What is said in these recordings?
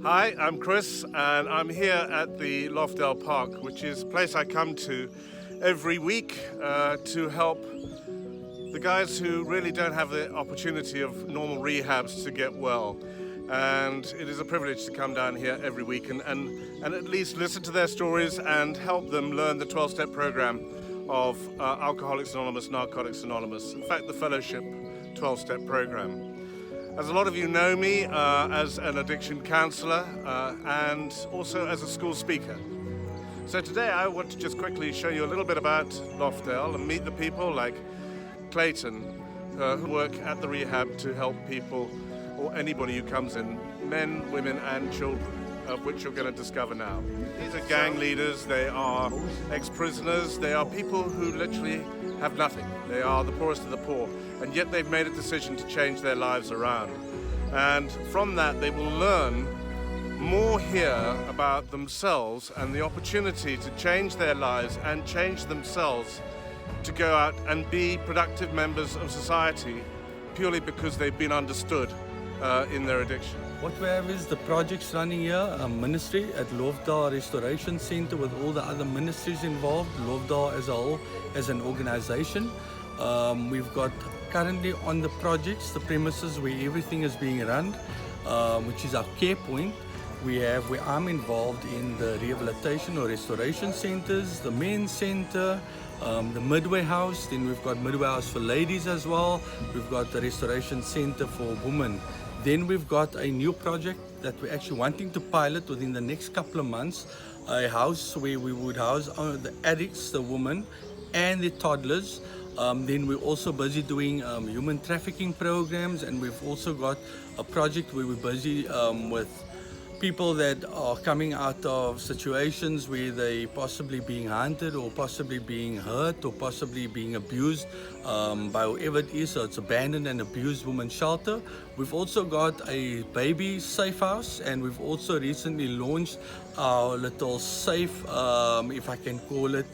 Hi, I'm Chris and I'm here at the Lofdal Park, which is a place I come to every week to help the guys who really don't have the opportunity of normal rehabs to get well. And it is a privilege to come down here every week and at least listen to their stories and help them learn the 12-step program of Alcoholics Anonymous, Narcotics Anonymous, in fact the Fellowship 12-step program. As a lot of you know me as an addiction counsellor and also as a school speaker. So today I want to just quickly show you a little bit about Lofdal and meet the people like Clayton who work at the rehab to help people or anybody who comes in, men, women and children, of which you're going to discover now. These are gang leaders, they are ex-prisoners, they are people who literally have nothing. They are the poorest of the poor, and yet they've made a decision to change their lives around. And from that they will learn more here about themselves and the opportunity to change their lives and change themselves to go out and be productive members of society purely because they've been understood in their addiction. What we have is the projects running here, a ministry at Lofdal Restoration Centre with all the other ministries involved, Lofdal as a whole, as an organisation. We've got currently on the projects, the premises where everything is being run, which is our care point. Where I'm involved in the rehabilitation or restoration centres, the men's centre, the midway house, then we've got midway house for ladies as well. We've got the restoration centre for women. Then we've got a new project that we're actually wanting to pilot within the next couple of months, a house where we would house the addicts, the women and the toddlers. Then we're also busy doing human trafficking programs, and we've also got a project where we're busy with people that are coming out of situations where they possibly being hunted or possibly being hurt or possibly being abused by whoever it is. So it's abandoned and abused women's shelter. We've also got a baby safe house, and we've also recently launched our little safe, if I can call it,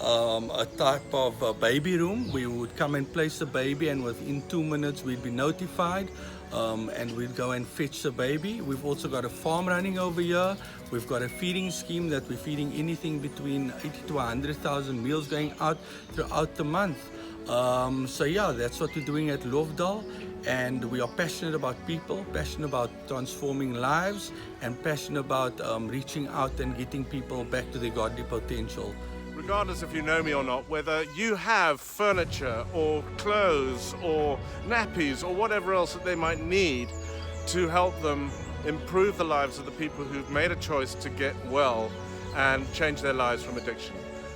a type of a baby room. We would come and place the baby, and within 2 minutes we'd be notified. And we'll go and fetch the baby. We've also got a farm running over here. We've got a feeding scheme that we're feeding anything between 80 to 100,000 meals going out throughout the month. So yeah, that's what we're doing at Lofdal, and we are passionate about people, passionate about transforming lives, and passionate about reaching out and getting people back to their godly potential. Regardless if you know me or not, whether you have furniture or clothes or nappies or whatever else that they might need to help them improve the lives of the people who've made a choice to get well and change their lives from addiction.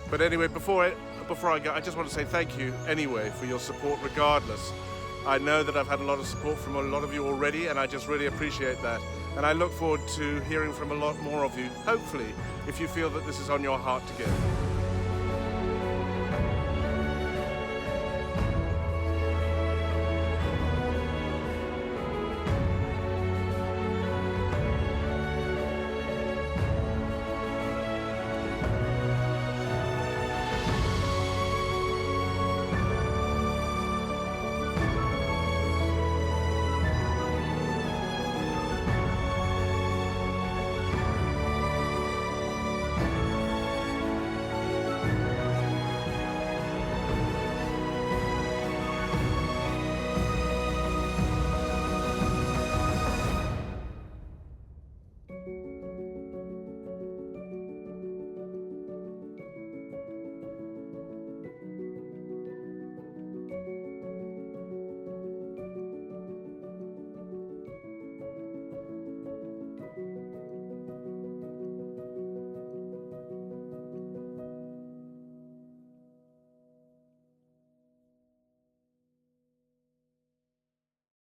But anyway, before I go, I just want to say thank you anyway for your support regardless. I know that I've had a lot of support from a lot of you already, and I just really appreciate that. And I look forward to hearing from a lot more of you, hopefully, if you feel that this is on your heart to give.